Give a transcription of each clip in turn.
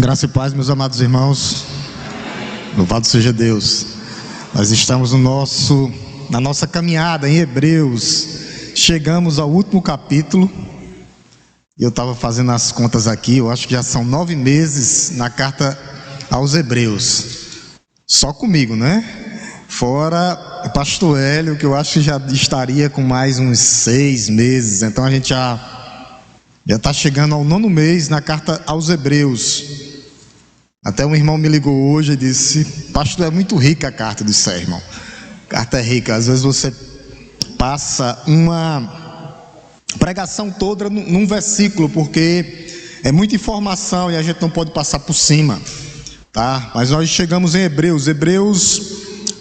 Graça e paz, meus amados irmãos. Louvado seja Deus. Nós estamos na nossa caminhada em Hebreus. Chegamos ao último capítulo. Eu estava fazendo as contas aqui. Eu acho que já são 9 meses na carta aos Hebreus. Só comigo, né? Fora o pastor Hélio, que eu acho que já estaria com mais uns 6 meses. Então a gente já está chegando ao 9º mês na carta aos Hebreus. Até um irmão me ligou hoje e disse: pastor, é muito rica a carta. Eu disse: é, irmão, a carta é rica. Às vezes você passa uma pregação toda num versículo, porque é muita informação e a gente não pode passar por cima, tá? Mas nós chegamos em Hebreus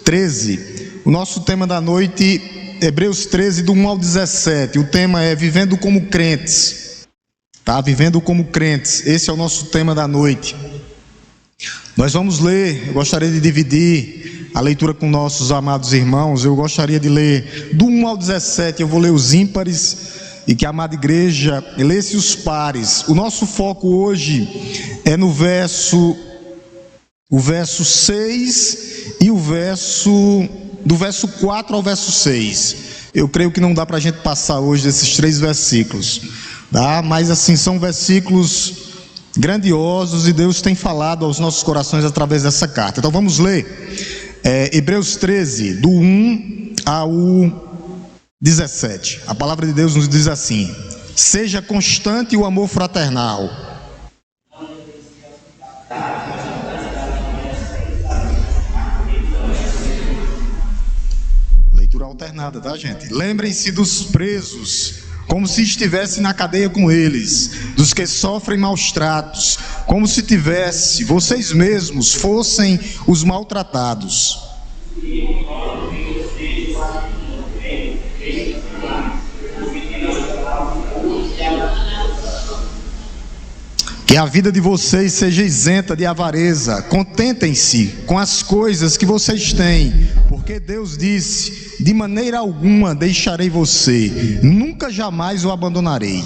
13. O nosso tema da noite, Hebreus 13, do 1 ao 17. O tema é vivendo como crentes, tá? Vivendo como crentes. Esse é o nosso tema da noite. Nós vamos ler, eu gostaria de dividir a leitura com nossos amados irmãos. Eu gostaria de ler do 1 ao 17, eu vou ler os ímpares, e que a amada igreja lesse os pares. O nosso foco hoje é no verso 6 e do verso 4 ao verso 6. Eu creio que não dá para a gente passar hoje desses 3 versículos, tá? Mas assim, são versículos grandiosos e Deus tem falado aos nossos corações através dessa carta. Então vamos ler Hebreus 13, do 1 ao 17. A palavra de Deus nos diz assim: seja constante o amor fraternal. Leitura alternada, tá, gente? Lembrem-se dos presos, como se estivesse na cadeia com eles, dos que sofrem maus tratos, como se vocês mesmos fossem os maltratados. Que a vida de vocês seja isenta de avareza. Contentem-se com as coisas que vocês têm, porque Deus disse: de maneira alguma deixarei você, nunca jamais o abandonarei.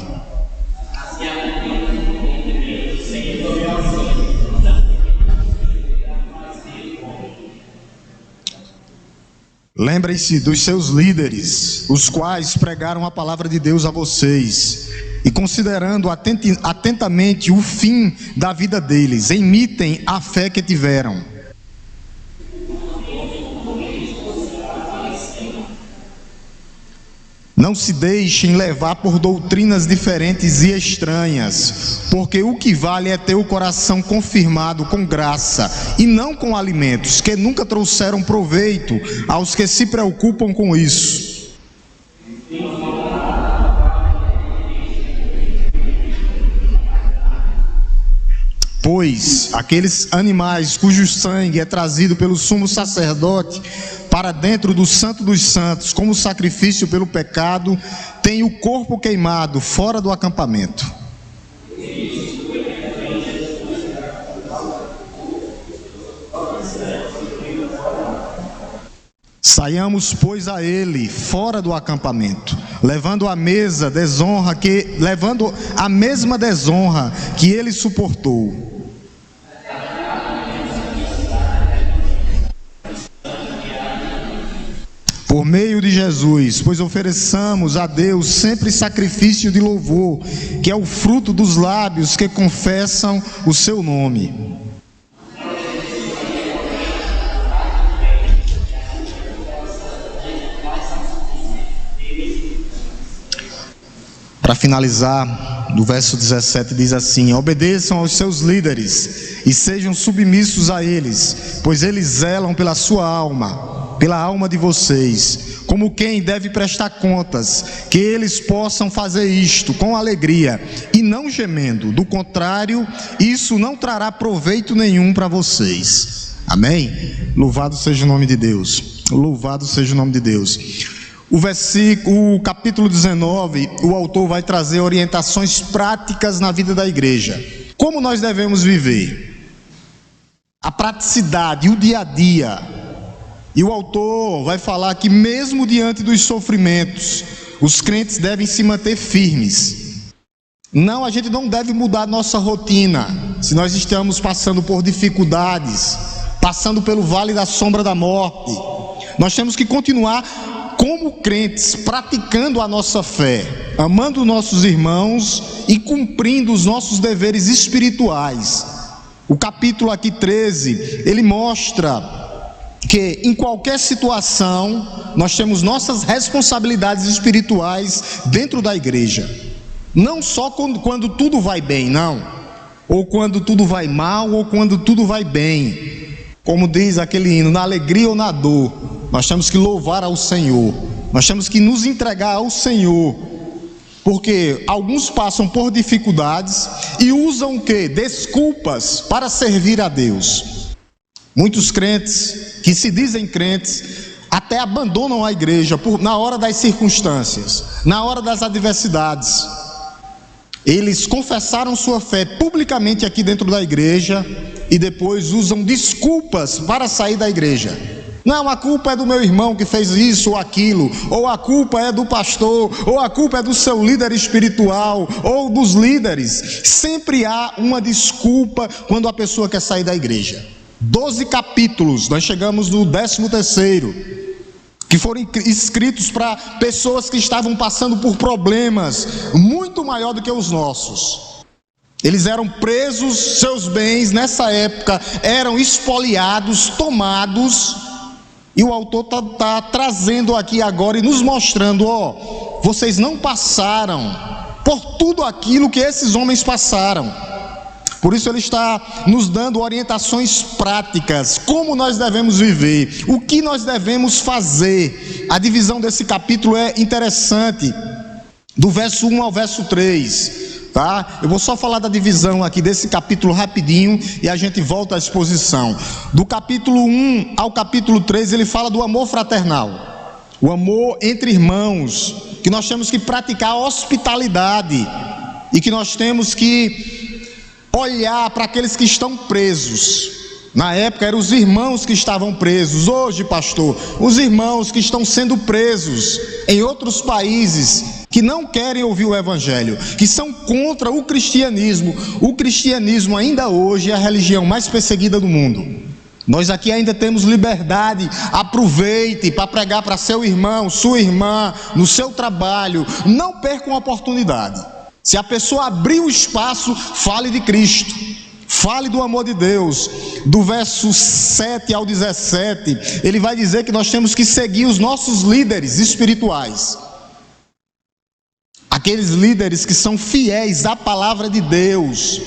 Lembrem-se dos seus líderes, os quais pregaram a palavra de Deus a vocês, e considerando atentamente o fim da vida deles, imitem a fé que tiveram. Não se deixem levar por doutrinas diferentes e estranhas, porque o que vale é ter o coração confirmado com graça, e não com alimentos que nunca trouxeram proveito aos que se preocupam com isso. Pois aqueles animais cujo sangue é trazido pelo sumo sacerdote para dentro do santo dos santos, como sacrifício pelo pecado, têm o corpo queimado fora do acampamento. Saiamos, pois, a ele fora do acampamento, levando a mesma desonra que ele suportou. Por meio de Jesus, pois ofereçamos a Deus sempre sacrifício de louvor, que é o fruto dos lábios que confessam o seu nome. Para finalizar, no verso 17 diz assim: obedeçam aos seus líderes e sejam submissos a eles, pois eles zelam pela sua alma, pela alma de vocês, como quem deve prestar contas, que eles possam fazer isto com alegria e não gemendo. Do contrário, isso não trará proveito nenhum para vocês. Amém? Louvado seja o nome de Deus. Louvado seja o nome de Deus. O capítulo 19, o autor vai trazer orientações práticas na vida da igreja. Como nós devemos viver? A praticidade, o dia a dia. E o autor vai falar que mesmo diante dos sofrimentos, os crentes devem se manter firmes. Não, a gente não deve mudar nossa rotina. se nós estamos passando por dificuldades, passando pelo vale da sombra da morte, nós temos que continuar como crentes, praticando a nossa fé, amando nossos irmãos e cumprindo os nossos deveres espirituais. O capítulo aqui 13, ele mostra que em qualquer situação nós temos nossas responsabilidades espirituais dentro da igreja. Não só quando tudo vai bem, não. Ou quando tudo vai mal, ou quando tudo vai bem. Como diz aquele hino, na alegria ou na dor, nós temos que louvar ao Senhor. Nós temos que nos entregar ao Senhor. Porque alguns passam por dificuldades e usam o quê? Desculpas para servir a Deus. Muitos crentes, que se dizem crentes, até abandonam a igreja na hora das circunstâncias, na hora das adversidades. Eles confessaram sua fé publicamente aqui dentro da igreja e depois usam desculpas para sair da igreja. Não, a culpa é do meu irmão que fez isso ou aquilo, ou a culpa é do pastor, ou a culpa é do seu líder espiritual, ou dos líderes. Sempre há uma desculpa quando a pessoa quer sair da igreja. 12 capítulos, nós chegamos no 13º, que foram escritos para pessoas que estavam passando por problemas muito maior do que os nossos. Eles eram presos, seus bens nessa época eram espoliados, tomados, e o autor está trazendo aqui agora e nos mostrando, vocês não passaram por tudo aquilo que esses homens passaram. Por isso ele está nos dando orientações práticas, como nós devemos viver, o que nós devemos fazer. A divisão desse capítulo é interessante, do verso 1 ao verso 3, tá? Eu vou só falar da divisão aqui desse capítulo rapidinho e a gente volta à exposição. Do capítulo 1 ao capítulo 3 ele fala do amor fraternal, o amor entre irmãos, que nós temos que praticar a hospitalidade e que nós temos que olhar para aqueles que estão presos. Na época eram os irmãos que estavam presos. Hoje, pastor, os irmãos que estão sendo presos em outros países, que não querem ouvir o evangelho, que são contra o cristianismo. O cristianismo ainda hoje é a religião mais perseguida do mundo. Nós aqui ainda temos liberdade. Aproveite para pregar para seu irmão, sua irmã, no seu trabalho. Não perca uma oportunidade. Se a pessoa abrir o espaço, fale de Cristo, fale do amor de Deus. Do verso 7 ao 17, ele vai dizer que nós temos que seguir os nossos líderes espirituais. Aqueles líderes que são fiéis à palavra de Deus.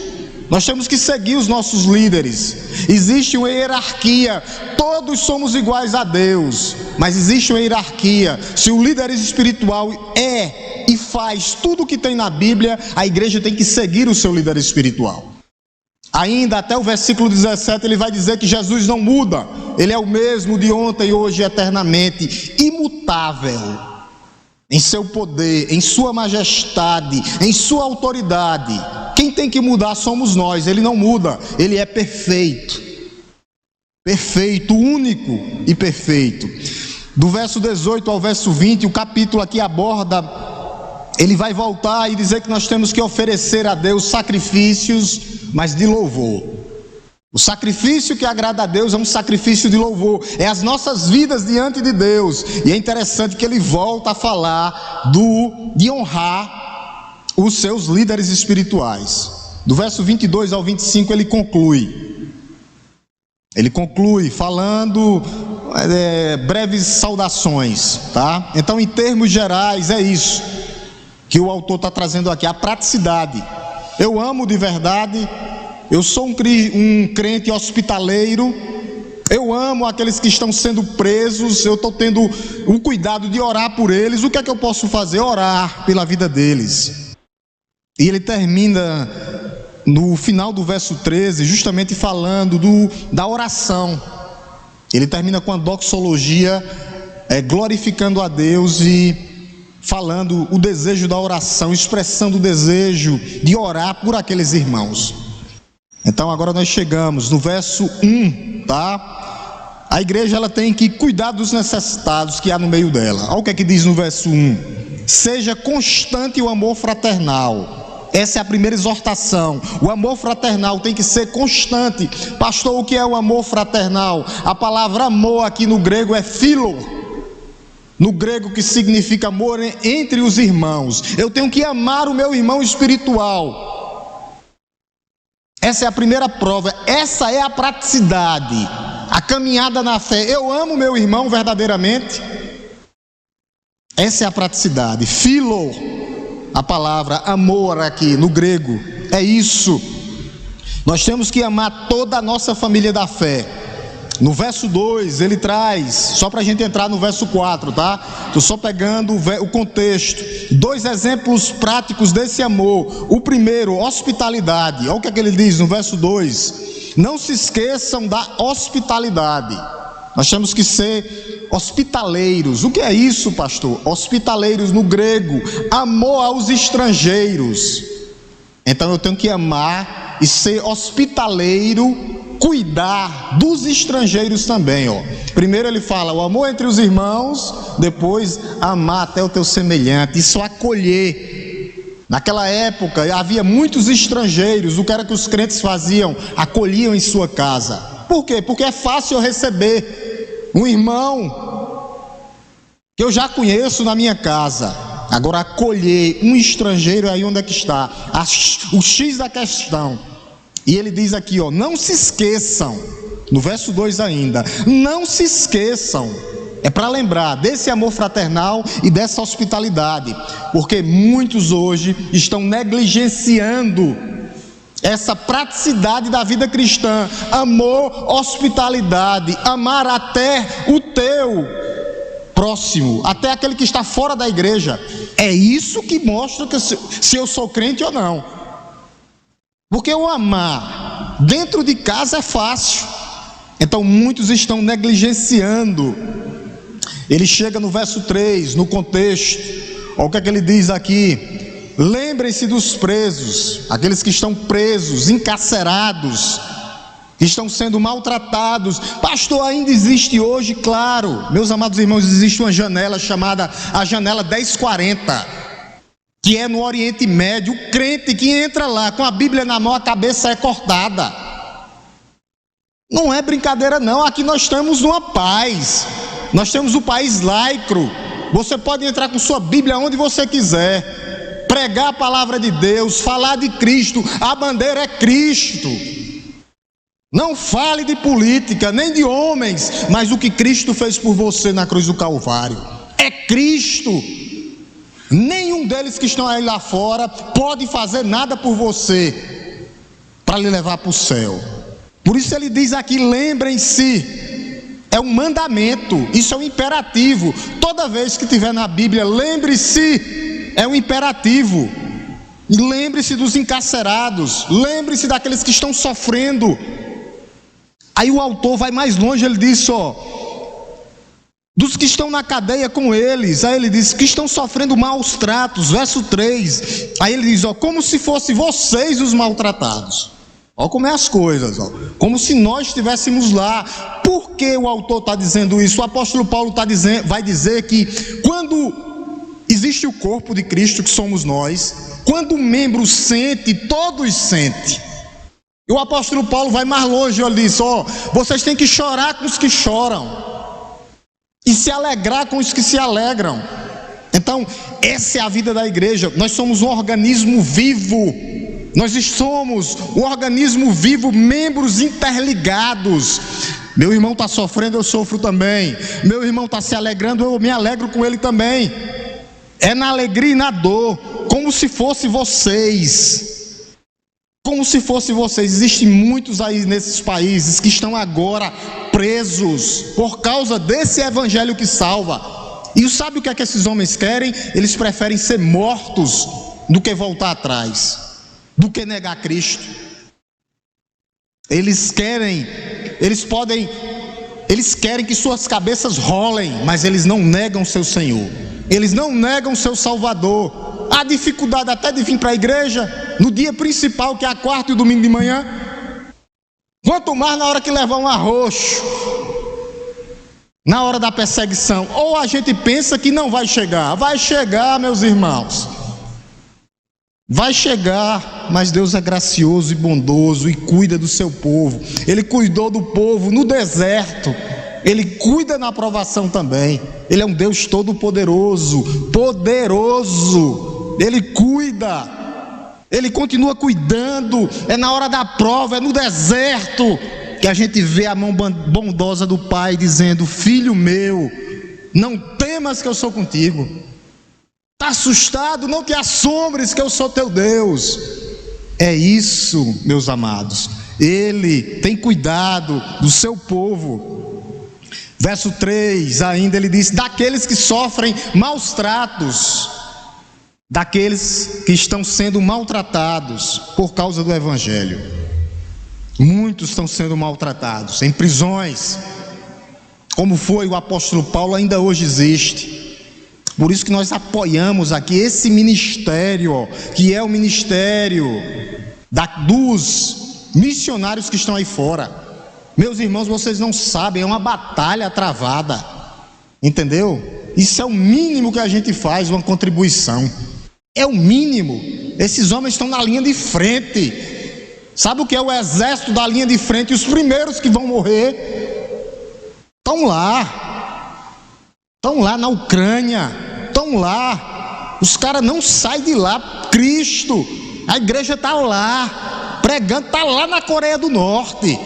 Nós temos que seguir os nossos líderes. Existe uma hierarquia, todos somos iguais a Deus, mas existe uma hierarquia. Se o líder espiritual e faz tudo o que tem na Bíblia, a igreja tem que seguir o seu líder espiritual. Ainda até o versículo 17 ele vai dizer que Jesus não muda, ele é o mesmo de ontem, hoje e eternamente, imutável em seu poder, em sua majestade, em sua autoridade. Quem tem que mudar somos nós. Ele não muda, ele é perfeito, perfeito, único e perfeito. Do verso 18 ao verso 20, o capítulo aqui aborda, ele vai voltar e dizer que nós temos que oferecer a Deus sacrifícios, mas de louvor. O sacrifício que agrada a Deus é um sacrifício de louvor, é as nossas vidas diante de Deus. E é interessante que ele volta a falar de honrar os seus líderes espirituais. Do verso 22 ao 25 ele conclui falando breves saudações, tá? Então, em termos gerais, é isso que o autor está trazendo aqui, a praticidade. Eu amo de verdade, eu sou um crente hospitaleiro, eu amo aqueles que estão sendo presos, eu estou tendo o cuidado de orar por eles. O que é que eu posso fazer? Orar pela vida deles. E ele termina no final do verso 13, justamente falando da oração. Ele termina com a doxologia, glorificando a Deus e falando o desejo da oração, expressando o desejo de orar por aqueles irmãos. Então agora nós chegamos no verso 1, tá? A igreja ela tem que cuidar dos necessitados que há no meio dela. Olha o que é que diz no verso 1: seja constante o amor fraternal. Essa é a primeira exortação. O amor fraternal tem que ser constante. Pastor, o que é o amor fraternal? A palavra amor aqui no grego é philo. No grego, que significa amor entre os irmãos. Eu tenho que amar o meu irmão espiritual. Essa é a primeira prova. Essa é a praticidade, a caminhada na fé. Eu amo meu irmão verdadeiramente. Essa é a praticidade. Philo, a palavra amor aqui no grego, é isso. Nós temos que amar toda a nossa família da fé. No verso 2 ele traz, só para a gente entrar no verso 4, tá? Estou só pegando o contexto. 2 exemplos práticos desse amor. O primeiro, hospitalidade. Olha o que é que ele diz no verso 2: não se esqueçam da hospitalidade. Nós temos que ser hospitaleiros. O que é isso, pastor? Hospitaleiros no grego, amor aos estrangeiros. Então eu tenho que amar e ser hospitaleiro, cuidar dos estrangeiros também, ó. Primeiro ele fala o amor entre os irmãos, depois amar até o teu semelhante. Isso, acolher. Naquela época havia muitos estrangeiros. O que era que os crentes faziam? Acolhiam em sua casa. Por quê? Porque é fácil eu receber um irmão que eu já conheço na minha casa. Agora, acolher um estrangeiro, aí onde é que está o X da questão. E ele diz aqui, ó, não se esqueçam, no verso 2 ainda, não se esqueçam, é para lembrar desse amor fraternal e dessa hospitalidade, porque muitos hoje estão negligenciando essa praticidade da vida cristã. Amor, hospitalidade, amar até o teu próximo, até aquele que está fora da igreja. É isso que mostra que se eu sou crente ou não. Porque o amar dentro de casa é fácil. Então muitos estão negligenciando. Ele chega no verso 3, no contexto. Olha o que é que ele diz aqui: lembrem-se dos presos, aqueles que estão presos, encarcerados, que estão sendo maltratados. Pastor, ainda existe hoje? Claro, meus amados irmãos, existe uma janela chamada a janela 1040, que é no Oriente Médio. O crente que entra lá com a Bíblia na mão, a cabeça é cortada. Não é brincadeira não. Aqui nós estamos numa paz. Nós temos o país laico. Você pode entrar com sua Bíblia onde você quiser, pregar a palavra de Deus, falar de Cristo. A bandeira é Cristo. Não fale de política, nem de homens, mas o que Cristo fez por você na cruz do Calvário. É Cristo. Nenhum deles que estão aí lá fora pode fazer nada por você para lhe levar para o céu. Por isso ele diz aqui, lembrem-se. É um mandamento, isso é um imperativo. Toda vez que tiver na Bíblia, lembre-se, é um imperativo. Lembre-se dos encarcerados, lembre-se daqueles que estão sofrendo. Aí o autor vai mais longe, ele diz, ó, dos que estão na cadeia com eles. Aí ele diz que estão sofrendo maus tratos, verso 3. Aí ele diz, ó, como se fossem vocês os maltratados. Ó como é as coisas, ó, como se nós estivéssemos lá. Por que o autor está dizendo isso? O apóstolo Paulo vai dizer que quando existe o corpo de Cristo, que somos nós, quando o membro sente, todos sentem. E o apóstolo Paulo vai mais longe, ele diz, ó, vocês têm que chorar com os que choram e se alegrar com os que se alegram. Então, essa é a vida da igreja. Nós somos um organismo vivo. Nós somos um organismo vivo, membros interligados. Meu irmão está sofrendo, eu sofro também. Meu irmão está se alegrando, eu me alegro com ele também. É na alegria e na dor, como se fosse vocês. Como se fosse vocês. Existem muitos aí nesses países que estão agora presos por causa desse evangelho que salva. E sabe o que é que esses homens querem? Eles preferem ser mortos do que voltar atrás, do que negar Cristo. Eles querem que suas cabeças rolem, mas eles não negam seu Senhor. Eles não negam seu Salvador. Há dificuldade até de vir para a igreja no dia principal, que é a quarta e o domingo de manhã. Quanto mais na hora que levar um arroxo, na hora da perseguição. Ou a gente pensa que não vai chegar. Vai chegar, meus irmãos. Vai chegar, mas Deus é gracioso e bondoso e cuida do seu povo. Ele cuidou do povo no deserto, Ele cuida na provação também. Ele é um Deus todo-poderoso, poderoso. Ele cuida, Ele continua cuidando. É na hora da prova, é no deserto que a gente vê a mão bondosa do Pai dizendo: filho meu, não temas que eu sou contigo. Está assustado? Não te assombres que eu sou teu Deus. É isso, meus amados. Ele tem cuidado do seu povo. Verso 3 ainda ele diz: daqueles que sofrem maus tratos, daqueles que estão sendo maltratados por causa do Evangelho. Muitos estão sendo maltratados em prisões, como foi o apóstolo Paulo, ainda hoje existe. Por isso que nós apoiamos aqui esse ministério, que é o ministério dos missionários que estão aí fora. Meus irmãos, vocês não sabem, é uma batalha travada, entendeu? Isso é o mínimo que a gente faz, uma contribuição. É o mínimo. Esses homens estão na linha de frente. Sabe o que é o exército da linha de frente? Os primeiros que vão morrer estão lá na Ucrânia. Estão lá, os caras não saem de lá. Cristo, a igreja está lá, pregando, está lá na Coreia do Norte.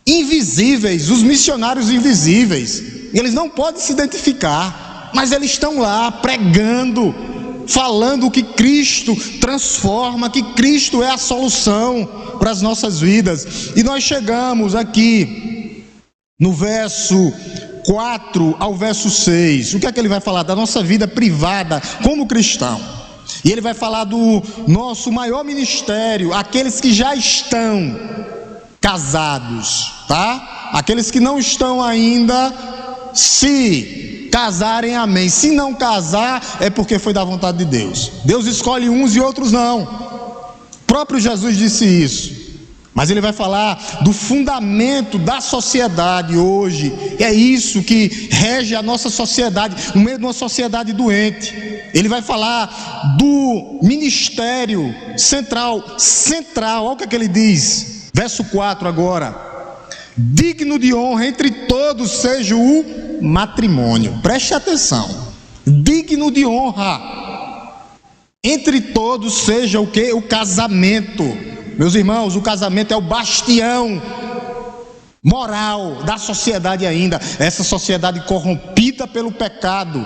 Invisíveis, os missionários invisíveis, eles não podem se identificar, mas eles estão lá pregando, falando que Cristo transforma, que Cristo é a solução para as nossas vidas. E nós chegamos aqui no verso 4 ao verso 6, o que é que ele vai falar? Da nossa vida privada como cristão. E ele vai falar do nosso maior ministério, aqueles que já estão casados, tá? Aqueles que não estão ainda, se casarem, amém. Se não casar, é porque foi da vontade de Deus. Deus escolhe uns e outros não. O próprio Jesus disse isso. Mas ele vai falar do fundamento da sociedade hoje. É isso que rege a nossa sociedade, no meio de uma sociedade doente. Ele vai falar do ministério central. Olha o que ele diz. Verso 4 agora. Digno de honra entre todos seja o matrimônio. Preste atenção. Digno de honra entre todos seja o que? O casamento. Meus irmãos, o casamento é o bastião moral da sociedade ainda. Essa sociedade corrompida pelo pecado.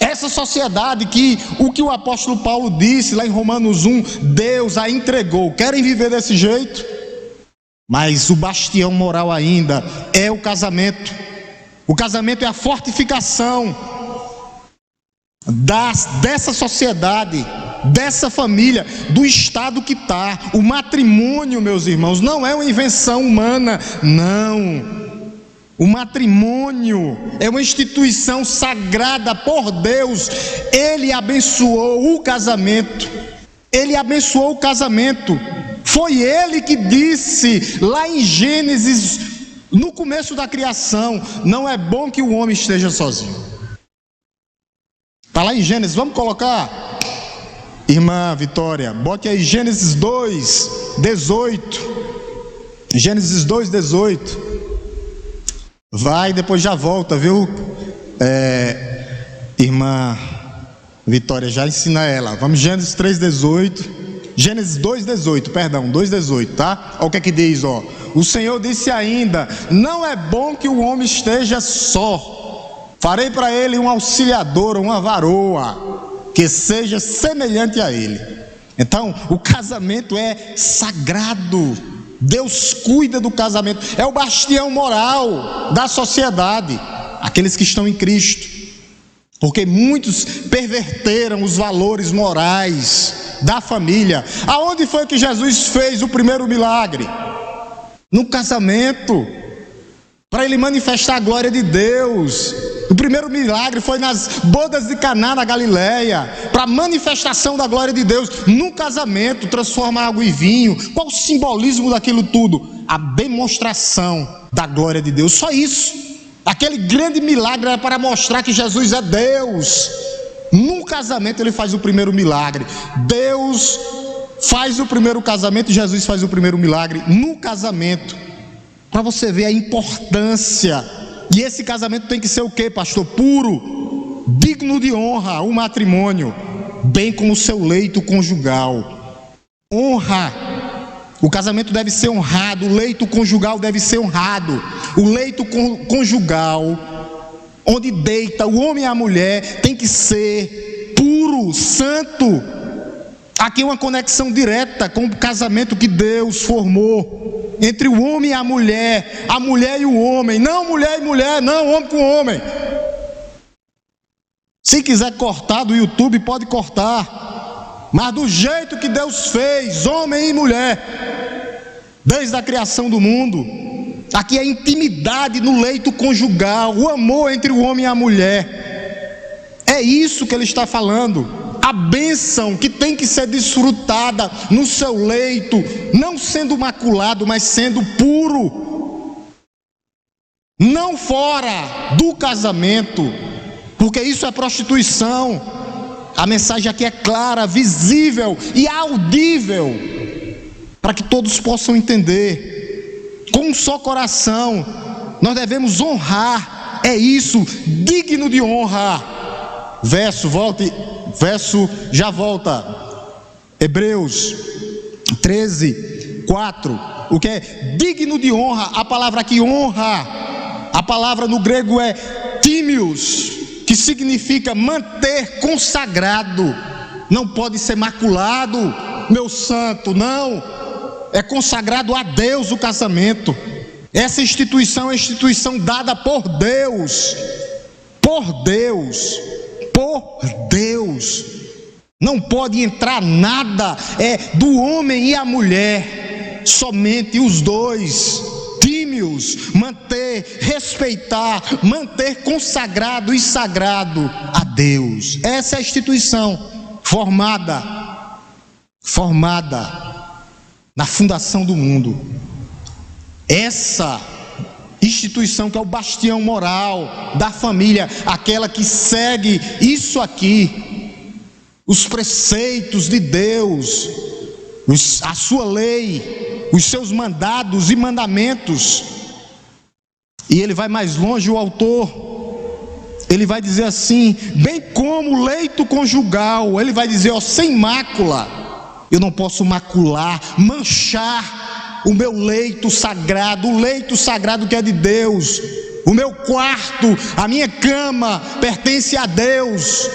Essa sociedade que o apóstolo Paulo disse lá em Romanos 1, Deus a entregou. Querem viver desse jeito? Mas o bastião moral ainda é o casamento. O casamento é a fortificação dessa sociedade, dessa família, do estado que está. O matrimônio, meus irmãos, não é uma invenção humana, não. O matrimônio é uma instituição sagrada por Deus. Ele abençoou o casamento. Ele abençoou o casamento. Foi Ele que disse lá em Gênesis, no começo da criação: não é bom que o homem esteja sozinho. Está lá em Gênesis, vamos colocar, irmã Vitória, bote aí Gênesis 2, 18. Gênesis 2, 18. Vai, depois já volta, viu? Irmã Vitória, já ensina ela. Vamos, Gênesis 3, 18. Gênesis 2, 18, perdão, 2, 18, tá? Olha o que é que diz, ó. O Senhor disse ainda: não é bom que o homem esteja só. Farei para ele um auxiliador, uma varoa, que seja semelhante a ele. Então, o casamento é sagrado. Deus cuida do casamento. É o bastião moral da sociedade, aqueles que estão em Cristo. Porque muitos perverteram os valores morais da família. Aonde foi que Jesus fez o primeiro milagre? No casamento, para ele manifestar a glória de Deus. O primeiro milagre foi nas bodas de Caná na Galileia, para a manifestação da glória de Deus. No casamento, transforma água em vinho. Qual o simbolismo daquilo tudo? A demonstração da glória de Deus. Só isso. Aquele grande milagre era para mostrar que Jesus é Deus. No casamento ele faz o primeiro milagre. Deus faz o primeiro casamento e Jesus faz o primeiro milagre no casamento. Para você ver a importância. E esse casamento tem que ser o quê, pastor? Puro, digno de honra, o matrimônio, bem como o seu leito conjugal. Honra. O casamento deve ser honrado, o leito conjugal deve ser honrado. O leito conjugal, onde deita o homem e a mulher, tem que ser puro, santo. Aqui é uma conexão direta com o casamento que Deus formou entre o homem e a mulher e o homem. Não mulher e mulher, não homem com homem. Se quiser cortar do YouTube, pode cortar, mas do jeito que Deus fez, homem e mulher, desde a criação do mundo. Aqui é intimidade no leito conjugal, o amor entre o homem e a mulher. É isso que ele está falando. A bênção que tem que ser desfrutada no seu leito, não sendo maculado, mas sendo puro. Não fora do casamento, porque isso é prostituição. A mensagem aqui é clara, visível e audível, para que todos possam entender. Com um só coração, nós devemos honrar. É isso, digno de honra. Já volta. Hebreus 13, 4. O que é digno de honra? A palavra aqui, honra, a palavra no grego é tímios, que significa manter consagrado. Não pode ser maculado, meu santo, não. É consagrado a Deus o casamento. Essa instituição é a instituição dada por Deus. Por Deus. Por Deus. Não pode entrar nada do homem e a mulher, somente os dois, tímios, manter, respeitar, manter consagrado e sagrado a Deus. Essa é a instituição formada na fundação do mundo. Essa instituição que é o bastião moral da família, aquela que segue isso aqui, os preceitos de Deus, a sua lei, os seus mandados e mandamentos. E ele vai mais longe, o autor, ele vai dizer assim, bem como o leito conjugal, ele vai dizer, sem mácula. Eu não posso macular, manchar o meu leito sagrado, o leito sagrado que é de Deus. O meu quarto, a minha cama pertence a Deus,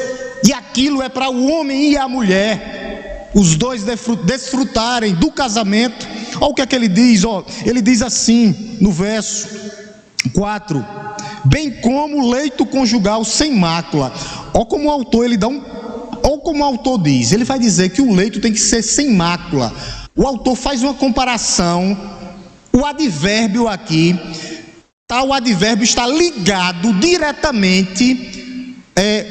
e aquilo é para o homem e a mulher, os dois desfrutarem do casamento. Olha o que é que ele diz, ele diz assim no verso 4, bem como o leito conjugal sem mácula. Olha como o autor, olha como o autor diz, ele vai dizer que o leito tem que ser sem mácula. O autor faz uma comparação, o advérbio aqui, o advérbio está ligado diretamente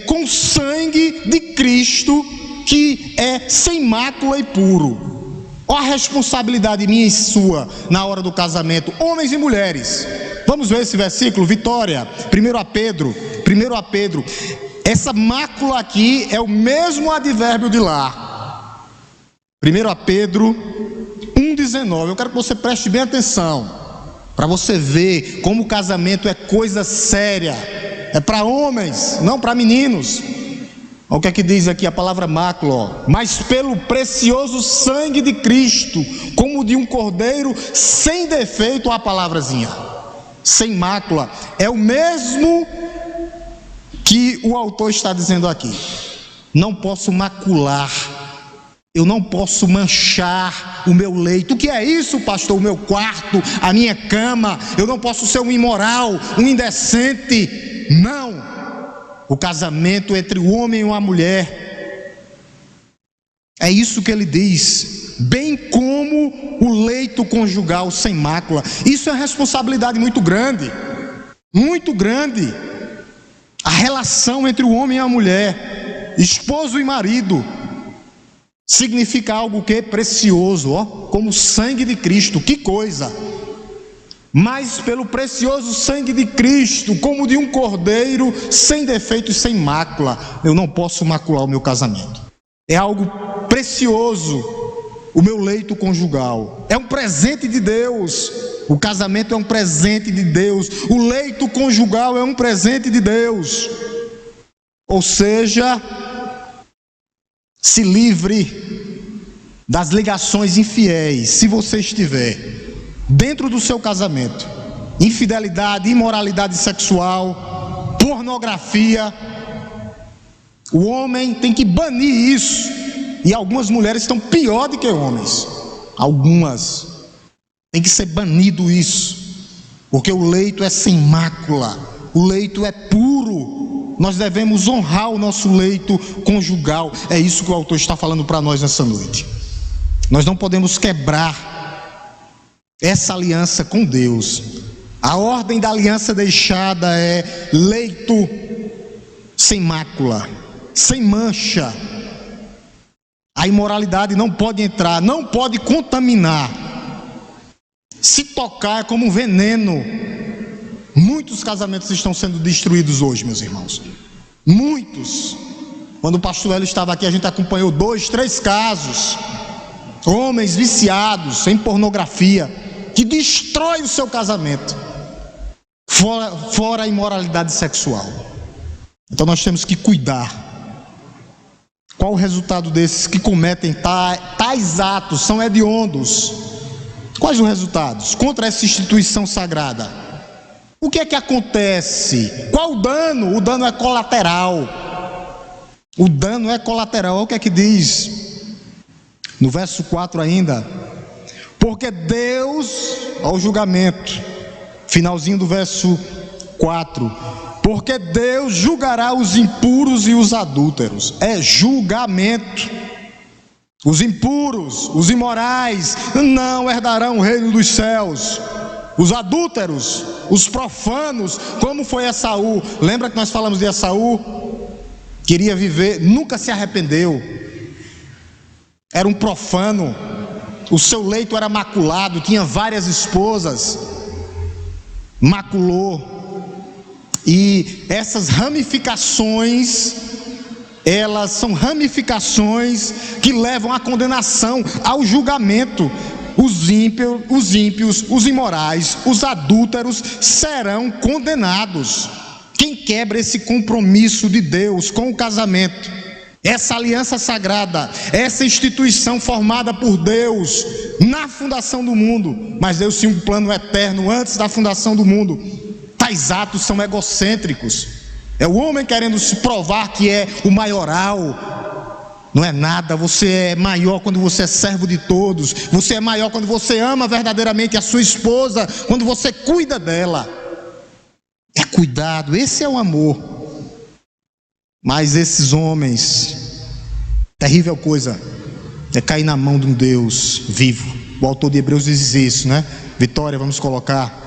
com o sangue de Cristo, que é sem mácula e puro. Olha a responsabilidade minha e sua na hora do casamento, homens e mulheres. Vamos ver esse versículo, Vitória, 1 a Pedro. Essa mácula aqui é o mesmo advérbio de lá. 1 Pedro 1,19. Eu quero que você preste bem atenção, para você ver como o casamento é coisa séria. É para homens, não para meninos. Olha o que é que diz aqui a palavra mácula, mas pelo precioso sangue de Cristo, como de um cordeiro sem defeito. A palavrazinha sem mácula é o mesmo que o autor está dizendo aqui. Não posso macular, eu não posso manchar o meu leito. O que é isso, pastor? O meu quarto, a minha cama. Eu não posso ser um imoral, um indecente. Não. O casamento entre o homem e a mulher, é isso que ele diz, bem como o leito conjugal sem mácula. Isso é uma responsabilidade muito grande, muito grande. A relação entre o homem e a mulher, esposo e marido, significa algo que é precioso, como o sangue de Cristo. Que coisa! mas pelo precioso sangue de Cristo, como de um cordeiro, sem defeito e sem mácula. Eu não posso macular o meu casamento. É algo precioso, o meu leito conjugal. É um presente de Deus. O casamento é um presente de Deus. O leito conjugal é um presente de Deus. Ou seja, se livre das ligações infiéis, se você estiver dentro do seu casamento. Infidelidade, imoralidade sexual, pornografia. O homem tem que banir isso. E algumas mulheres estão pior do que homens. Algumas. Tem que ser banido isso. Porque o leito é sem mácula. O leito é puro. Nós devemos honrar o nosso leito conjugal. É isso que o autor está falando para nós nessa noite. Nós não podemos quebrar essa aliança com Deus. A ordem da aliança deixada é leito sem mácula, sem mancha. A imoralidade não pode entrar, não pode contaminar. Se tocar é como um veneno. Muitos casamentos estão sendo destruídos hoje, meus irmãos. Muitos. Quando o pastor Hélio estava aqui, a gente acompanhou 2, 3 casos. Homens viciados em pornografia, que destrói o seu casamento. Fora a imoralidade sexual. Então nós temos que cuidar. Qual o resultado desses que cometem tais atos? São hediondos. Quais os resultados? Contra essa instituição sagrada. O que é que acontece? Qual o dano? O dano é colateral. O dano é colateral. Olha o que é que diz no verso 4 ainda. Porque Deus, ao julgamento, finalzinho do verso 4, porque Deus julgará os impuros e os adúlteros. É julgamento. Os impuros, os imorais, não herdarão o reino dos céus. Os adúlteros, os profanos, como foi Esaú. Lembra que nós falamos de Esaú? Queria viver, nunca se arrependeu. Era um profano. O seu leito era maculado, tinha várias esposas. Maculou. E essas ramificações, elas são ramificações que levam à condenação, ao julgamento. Os ímpios, os imorais, os adúlteros serão condenados. Quem quebra esse compromisso de Deus com o casamento, essa aliança sagrada, essa instituição formada por Deus na fundação do mundo, mas Deus tinha um plano eterno antes da fundação do mundo. Tais atos são egocêntricos. É o homem querendo se provar que é o maioral. Não é nada. Você é maior quando você é servo de todos. Você é maior quando você ama verdadeiramente a sua esposa, quando você cuida dela. É cuidado, esse é o amor. Mas esses homens, terrível coisa é cair na mão de um Deus vivo. O autor de Hebreus diz isso, né? Vitória, vamos colocar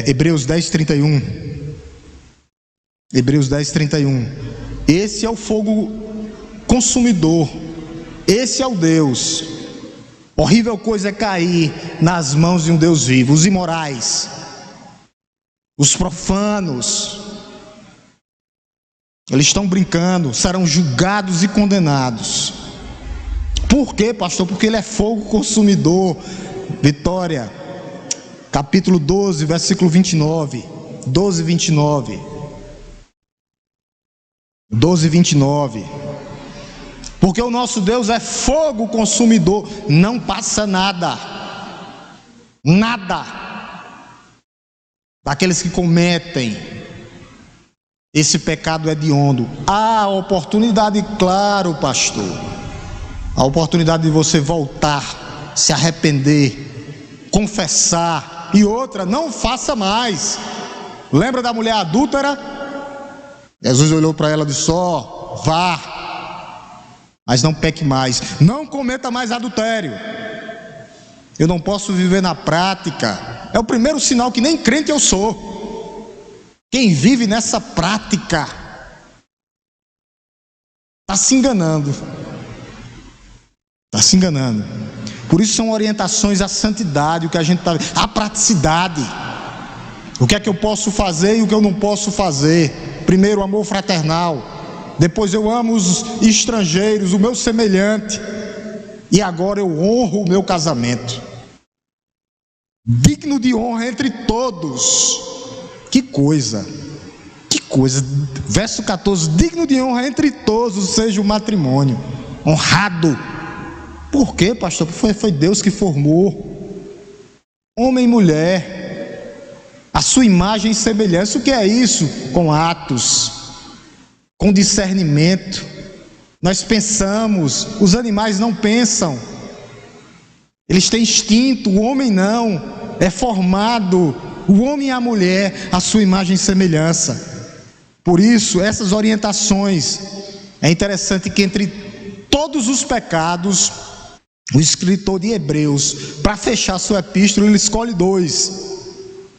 Hebreus 10:31. Hebreus 10:31. Esse é o fogo consumidor. Esse é o Deus. Horrível coisa é cair nas mãos de um Deus vivo. Os imorais, os profanos, eles estão brincando, serão julgados e condenados. Por quê, pastor? Porque ele é fogo consumidor. Vitória, capítulo 12, versículo 29. 12:29. 12:29. Porque o nosso Deus é fogo consumidor. Não passa nada. Nada. Daqueles que cometem esse pecado hediondo. Há a oportunidade, claro, pastor. A oportunidade de você voltar, se arrepender, confessar. E outra, não faça mais. Lembra da mulher adúltera? Jesus olhou para ela e disse: ó, vá, mas não peque mais, não cometa mais adultério. Eu não posso viver na prática. É o primeiro sinal que nem crente eu sou. Quem vive nessa prática está se enganando. Está se enganando. Por isso são orientações à santidade, o que a gente está, à praticidade. O que é que eu posso fazer e o que eu não posso fazer. Primeiro, o amor fraternal. Depois, eu amo os estrangeiros, o meu semelhante. E agora eu honro o meu casamento. Digno de honra entre todos. Que coisa. Que coisa. Verso 14. Digno de honra entre todos seja o matrimônio. Honrado. Por quê, pastor? Foi Deus que formou. Homem e mulher. A sua imagem e semelhança. O que é isso? Com atos. Com discernimento. Nós pensamos. Os animais não pensam. Eles têm instinto. O homem não. É formado, o homem e a mulher, a sua imagem e semelhança. Por isso, essas orientações, é interessante que entre todos os pecados, o escritor de Hebreus, para fechar sua epístola, ele escolhe 2: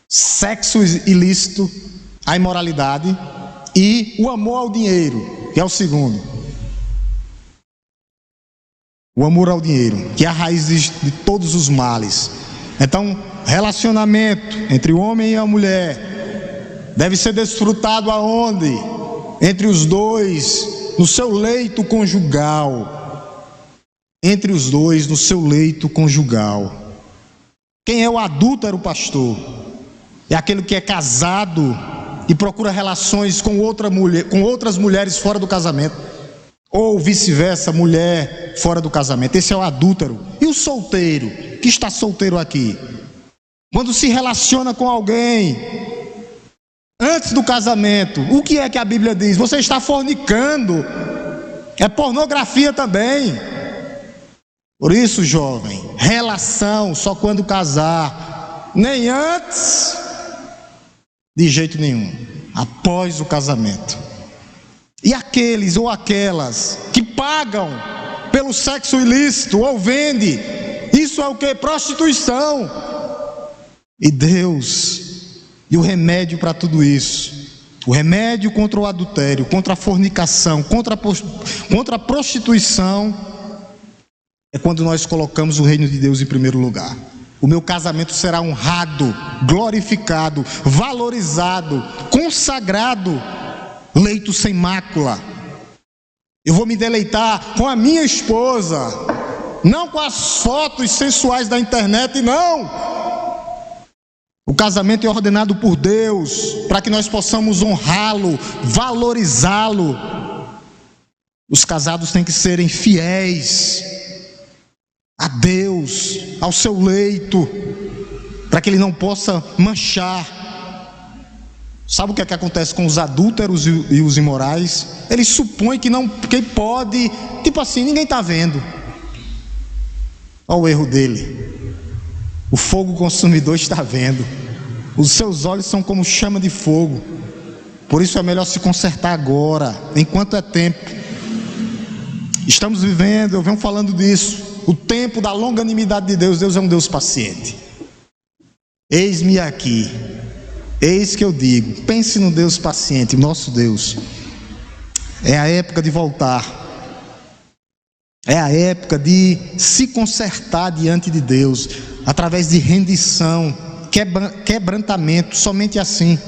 sexo ilícito, a imoralidade, e o amor ao dinheiro, que é o segundo. O amor ao dinheiro, que é a raiz de todos os males. Então, relacionamento entre o homem e a mulher deve ser desfrutado aonde? Entre os dois, no seu leito conjugal. Entre os dois, no seu leito conjugal. Quem é o adúltero, pastor? É aquele que é casado e procura relações com outra mulher, com outras mulheres fora do casamento, ou vice-versa, mulher fora do casamento. Esse é o adúltero. E o solteiro, que está solteiro aqui? Quando se relaciona com alguém antes do casamento, o que é que a Bíblia diz? Você está fornicando. É pornografia também. Por isso, jovem, relação só quando casar, nem antes, de jeito nenhum, após o casamento. E aqueles ou aquelas que pagam pelo sexo ilícito ou vende, isso é o que? Prostituição. E Deus, e o remédio para tudo isso, o remédio contra o adultério, contra a fornicação, contra a prostituição, é quando nós colocamos o reino de Deus em primeiro lugar. O meu casamento será honrado, glorificado, valorizado, consagrado, leito sem mácula. Eu vou me deleitar com a minha esposa, não com as fotos sensuais da internet, não. O casamento é ordenado por Deus para que nós possamos honrá-lo, valorizá-lo. Os casados têm que serem fiéis a Deus, ao seu leito, para que ele não possa manchar. Sabe o que é que acontece com os adúlteros e os imorais? Eles supõem que não, que pode, tipo assim, ninguém está vendo. Olha o erro dele. O fogo consumidor está vendo. Os seus olhos são como chama de fogo. Por isso é melhor se consertar agora, enquanto é tempo. Estamos vivendo, eu venho falando disso, o tempo da longanimidade de Deus. Deus é um Deus paciente. Eis-me aqui. Eis que eu digo, pense no Deus paciente, nosso Deus. É a época de voltar. É a época de se consertar diante de Deus, através de rendição, quebrantamento, somente assim.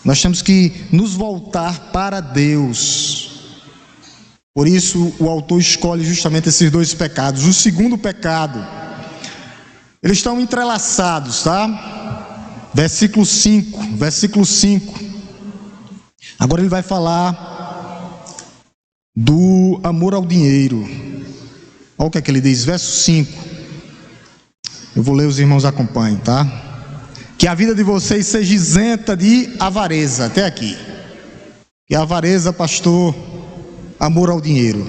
Nós temos que nos voltar para Deus. Por isso o autor escolhe justamente esses 2 pecados. O segundo pecado, eles estão entrelaçados, tá? Versículo 5. Agora ele vai falar do amor ao dinheiro. Olha o que é que ele diz, verso 5. Eu vou ler, os irmãos acompanhem, tá? Que a vida de vocês seja isenta de avareza, até aqui. Que a avareza, pastor, amor ao dinheiro.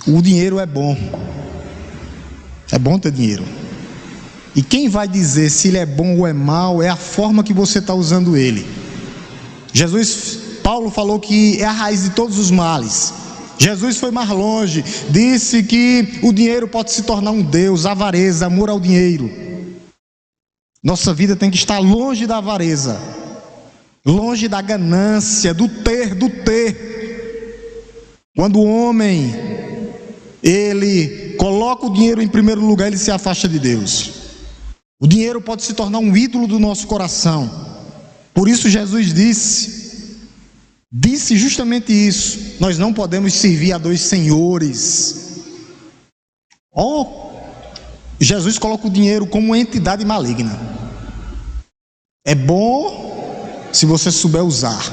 O dinheiro é bom. É bom ter dinheiro. E quem vai dizer se ele é bom ou é mau é a forma que você está usando ele. Paulo falou que é a raiz de todos os males. Jesus foi mais longe, disse que o dinheiro pode se tornar um Deus, avareza, amor ao dinheiro. Nossa vida tem que estar longe da avareza, longe da ganância, do ter. Quando o homem, ele coloca o dinheiro em primeiro lugar, ele se afasta de Deus. O dinheiro pode se tornar um ídolo do nosso coração. Por isso Jesus disse justamente isso: nós não podemos servir a dois senhores. Jesus coloca o dinheiro como uma entidade maligna. É bom se você souber usar.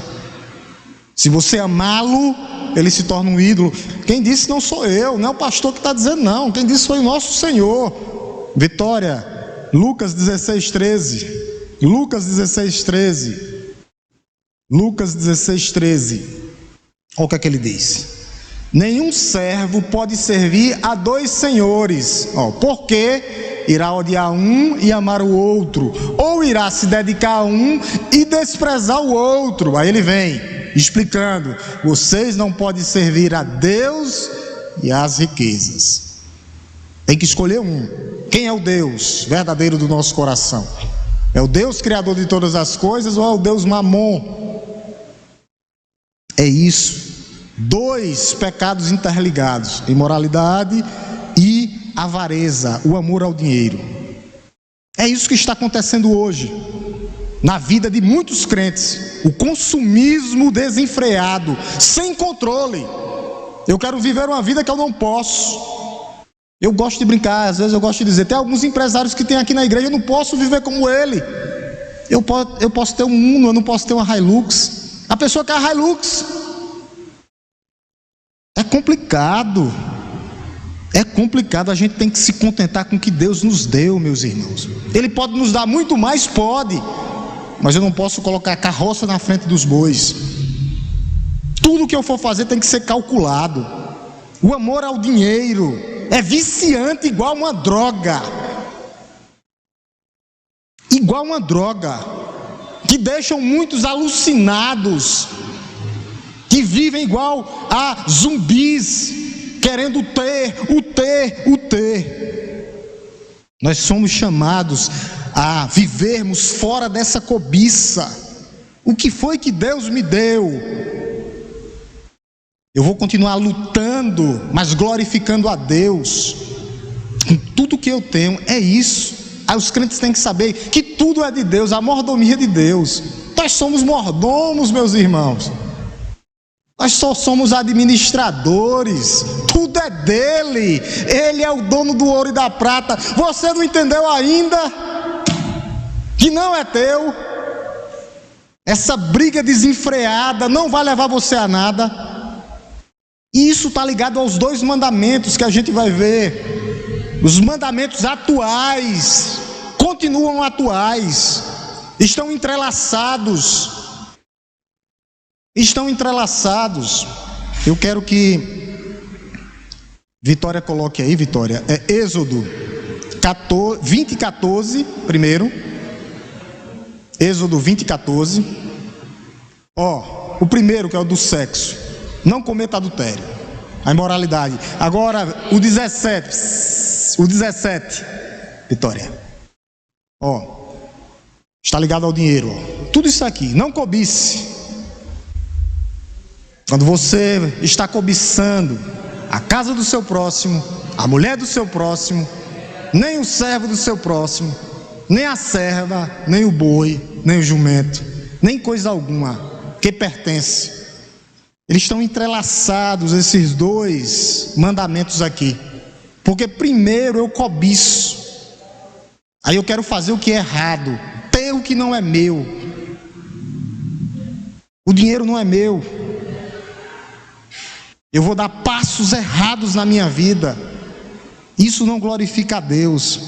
Se você amá-lo, ele se torna um ídolo. Quem disse não sou eu, não é o pastor que está dizendo não. Quem disse foi o nosso Senhor. Vitória, Lucas 16:13. Lucas 16:13. Lucas 16:13. Olha o que é que ele diz: nenhum servo pode servir a dois senhores, porque irá odiar um e amar o outro, ou irá se dedicar a um e desprezar o outro. Aí ele vem explicando: vocês não podem servir a Deus e às riquezas. Tem que escolher um. Quem é o Deus verdadeiro do nosso coração? É o Deus criador de todas as coisas, ou é o Deus Mamon? É isso. Dois pecados interligados: imoralidade e avareza, o amor ao dinheiro. É isso que está acontecendo hoje na vida de muitos crentes. O consumismo desenfreado, sem controle. Eu quero viver uma vida que eu não posso. Eu gosto de brincar, às vezes eu gosto de dizer, tem alguns empresários que tem aqui na igreja, eu não posso viver como ele. Eu posso ter um Uno, eu não posso ter uma Hilux. A pessoa quer a Hilux. É complicado. É complicado. A gente tem que se contentar com o que Deus nos deu, meus irmãos. Ele pode nos dar muito mais, pode, mas eu não posso colocar a carroça na frente dos bois. Tudo que eu for fazer tem que ser calculado. O amor ao dinheiro é viciante, igual uma droga. Igual uma droga, que deixam muitos alucinados, que vivem igual a zumbis, querendo o ter. Nós somos chamados a vivermos fora dessa cobiça. O que foi que Deus me deu? Eu vou continuar lutando, mas glorificando a Deus com tudo que eu tenho. É isso. Aí os crentes têm que saber que tudo é de Deus, a mordomia de Deus. Nós somos mordomos, meus irmãos. Nós só somos administradores. Tudo é dele. Ele é o dono do ouro e da prata. Você não entendeu ainda que não é teu? Essa briga desenfreada não vai levar você a nada. E isso está ligado aos dois mandamentos que a gente vai ver. Os mandamentos atuais, continuam atuais, estão entrelaçados. Eu quero que Vitória coloque aí, Vitória, Êxodo 20:14, primeiro. Êxodo 20:14. O primeiro, que é o do sexo: não cometa adultério, a imoralidade. Agora o 17, Vitória, está ligado ao dinheiro. Tudo isso aqui: não cobice. Quando você está cobiçando a casa do seu próximo, a mulher do seu próximo, nem o servo do seu próximo, nem a serva, nem o boi, nem o jumento, nem coisa alguma que pertence. Eles estão entrelaçados, esses dois mandamentos aqui. Porque primeiro eu cobiço, aí eu quero fazer o que é errado, ter o que não é meu. O dinheiro não é meu. Eu vou dar passos errados na minha vida. Isso não glorifica a Deus.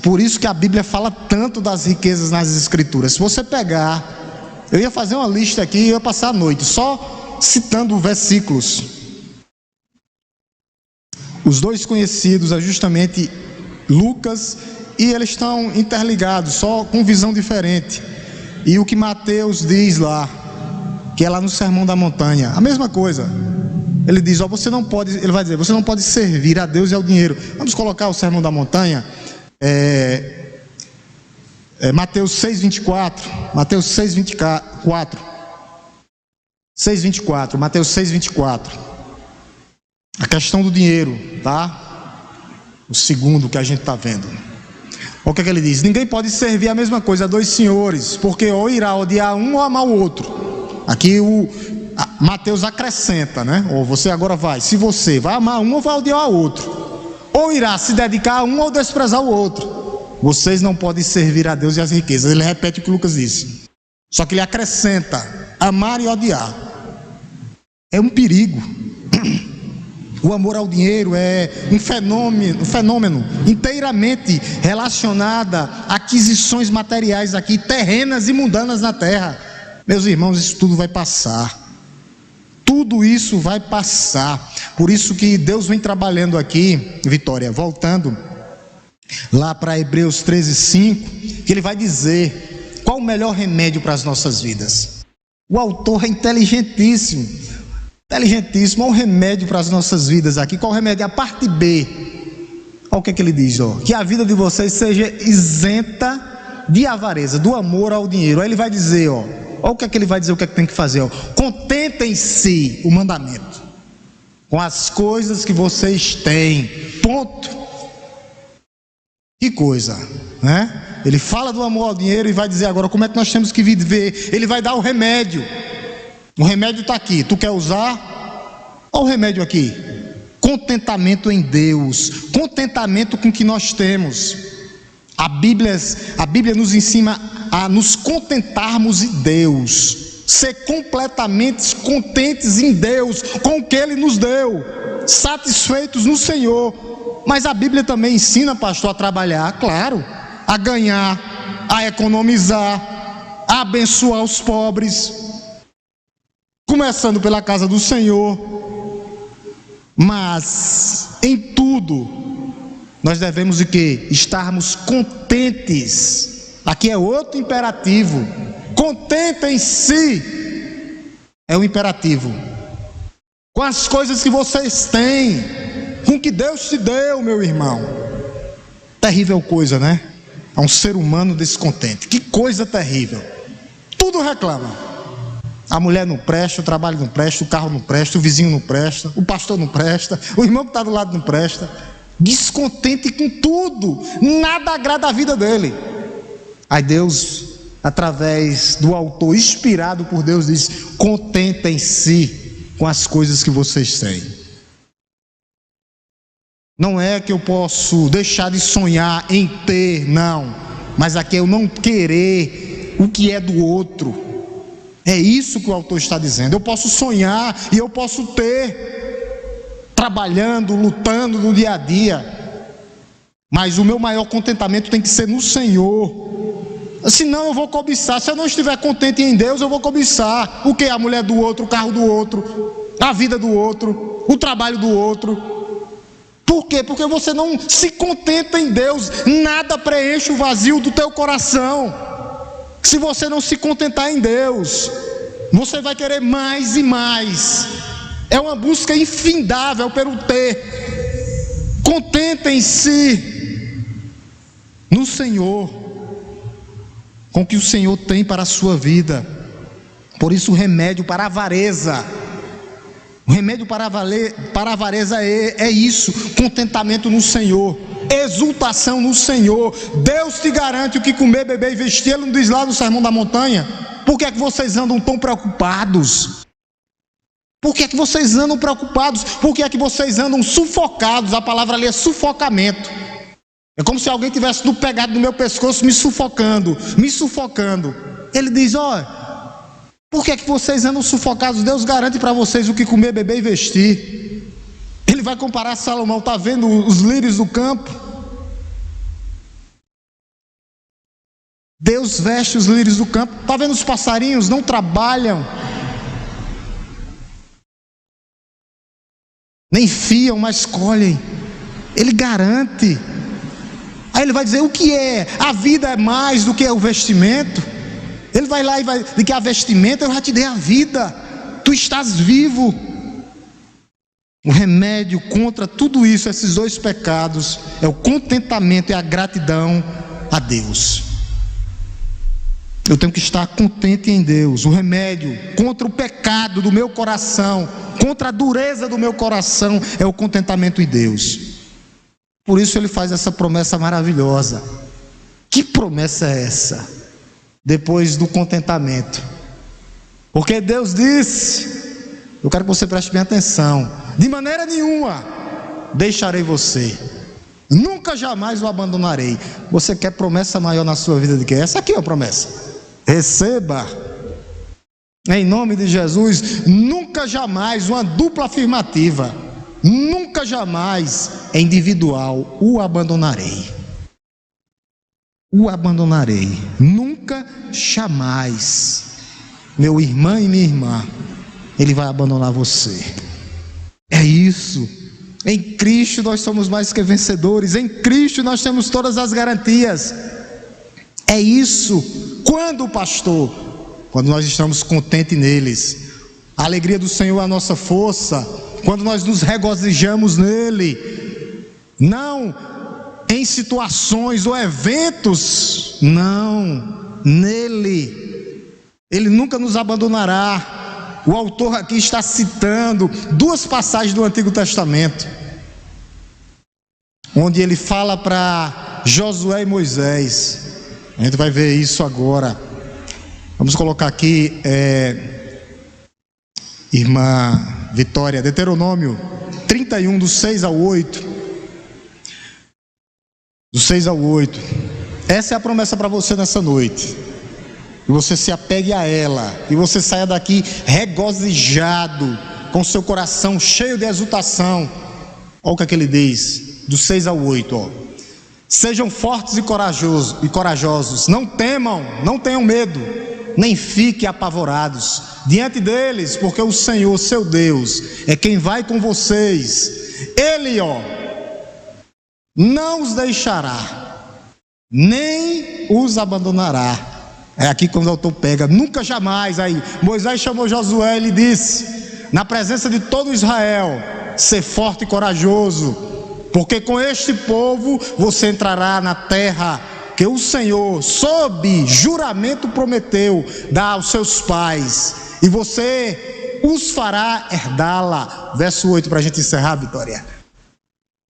Por isso que a Bíblia fala tanto das riquezas nas Escrituras. Se você pegar, eu ia fazer uma lista aqui e ia passar a noite só citando versículos. Os dois conhecidos é justamente Lucas, e eles estão interligados, só com visão diferente. E o que Mateus diz lá, que é lá no Sermão da Montanha, a mesma coisa. Ele diz, ele vai dizer, você não pode servir a Deus e ao dinheiro. Vamos colocar o Sermão da Montanha, Mateus 6:24. Mateus 6:24. 6:24, Mateus 6:24. A questão do dinheiro, tá? O segundo que a gente está vendo. Olha o que ele diz: ninguém pode servir a mesma coisa a dois senhores, porque ou irá odiar um ou amar o outro. Aqui Mateus acrescenta, né? Ou você agora se você vai amar um ou vai odiar o outro, ou irá se dedicar a um ou desprezar o outro. Vocês não podem servir a Deus e as riquezas. Ele repete o que Lucas disse, só que ele acrescenta: amar e odiar. É um perigo. O amor ao dinheiro é um fenômeno inteiramente relacionado a aquisições materiais aqui, terrenas e mundanas na terra. Meus irmãos, isso tudo vai passar. Tudo isso vai passar. Por isso que Deus vem trabalhando aqui, Vitória, voltando lá para Hebreus 13:5, que ele vai dizer qual o melhor remédio para as nossas vidas. O autor é inteligentíssimo. Olha o remédio para as nossas vidas aqui. Qual o remédio? A parte B. Olha o que ele diz, que a vida de vocês seja isenta de avareza, do amor ao dinheiro. Aí ele vai dizer, olha o que ele vai dizer, o que tem que fazer, contentem-se, o mandamento, com as coisas que vocês têm, ponto. Que coisa, né? Ele fala do amor ao dinheiro e vai dizer agora como é que nós temos que viver. Ele vai dar o remédio. O remédio está aqui. Tu quer usar? Olha o remédio aqui: contentamento em Deus, contentamento com o que nós temos. A Bíblia nos ensina a nos contentarmos em Deus, ser completamente contentes em Deus, com o que Ele nos deu, satisfeitos no Senhor. Mas a Bíblia também ensina, pastor, a trabalhar, claro, a ganhar, a economizar, a abençoar os pobres, começando pela casa do Senhor. Mas em tudo nós devemos o quê? Estarmos contentes. Aqui é outro imperativo. Contentem-se é o imperativo, com as coisas que vocês têm, com o que Deus te deu, meu irmão. Terrível coisa, né? A um ser humano descontente. Que coisa terrível. Tudo reclama. A mulher não presta, o trabalho não presta, o carro não presta, o vizinho não presta, o pastor não presta, o irmão que está do lado não presta. Descontente com tudo, nada agrada a vida dele. Aí Deus, através do autor inspirado por Deus, diz: contentem-se com as coisas que vocês têm. Não é que eu posso deixar de sonhar em ter, não, mas aqui é eu não querer o que é do outro. É isso que o autor está dizendo. Eu posso sonhar e eu posso ter, trabalhando, lutando no dia a dia, mas o meu maior contentamento tem que ser no Senhor. Senão eu vou cobiçar. Se eu não estiver contente em Deus, eu vou cobiçar o que? A mulher do outro, o carro do outro, a vida do outro, o trabalho do outro. Por quê? Porque você não se contenta em Deus. Nada preenche o vazio do teu coração. Se você não se contentar em Deus, você vai querer mais e mais. É uma busca infindável pelo ter. Contentem-se no Senhor, com o que o Senhor tem para a sua vida. Por isso o remédio para a avareza, o remédio para a avareza é isso: contentamento no Senhor, exultação no Senhor. Deus te garante o que comer, beber e vestir. Ele não diz lá no Sermão da Montanha? Por que é que vocês andam tão preocupados? Por que é que vocês andam preocupados? Por que é que vocês andam sufocados? A palavra ali é sufocamento. É como se alguém tivesse pegado no meu pescoço, me sufocando. Ele diz: por que é que vocês andam sufocados? Deus garante para vocês o que comer, beber e vestir. Ele vai comparar Salomão: está vendo os lírios do campo? Deus veste os lírios do campo. Está vendo os passarinhos? Não trabalham, nem fiam, mas colhem. Ele garante. Aí ele vai dizer: o que é? A vida é mais do que o vestimento. Ele vai lá e vai dizer que a vestimenta, eu já te dei a vida. Tu estás vivo. O remédio contra tudo isso, esses dois pecados, é o contentamento e a gratidão a Deus. Eu tenho que estar contente em Deus. O remédio contra o pecado do meu coração, contra a dureza do meu coração, é o contentamento em Deus. Por isso ele faz essa promessa maravilhosa. Que promessa é essa? Depois do contentamento. Porque Deus disse, eu quero que você preste bem atenção: de maneira nenhuma deixarei você, nunca jamais o abandonarei. Você quer promessa maior na sua vida do que essa? Aqui é a promessa. Receba, em nome de Jesus. Nunca jamais, uma dupla afirmativa. Nunca jamais, é individual, o abandonarei. O abandonarei. Nunca jamais, meu irmão e minha irmã, ele vai abandonar você. É isso. Em Cristo nós somos mais que vencedores. Em Cristo nós temos todas as garantias. É isso. Quando, pastor? Quando nós estamos contentes neles. A alegria do Senhor é a nossa força. Quando nós nos regozijamos nele. Não em situações ou eventos. Não. Nele. Ele nunca nos abandonará. O autor aqui está citando duas passagens do Antigo Testamento, onde ele fala para Josué e Moisés. A gente vai ver isso agora. Vamos colocar aqui, irmã Vitória, Deuteronômio 31, do 6 ao 8. Do 6 ao 8. Essa é a promessa para você nessa noite. E você se apegue a ela, e você saia daqui regozijado, com seu coração cheio de exultação. Olha o que é que ele diz, do 6 ao 8, ó. Sejam fortes e corajosos, não temam, não tenham medo, nem fiquem apavorados diante deles, porque o Senhor, seu Deus, é quem vai com vocês. Ele, ó, não os deixará, nem os abandonará. É aqui quando o autor pega, nunca jamais. Aí Moisés chamou Josué e lhe disse, na presença de todo Israel: ser forte e corajoso, porque com este povo você entrará na terra que o Senhor, sob juramento, prometeu dar aos seus pais, e você os fará herdá-la. Verso 8, para a gente encerrar, Vitória.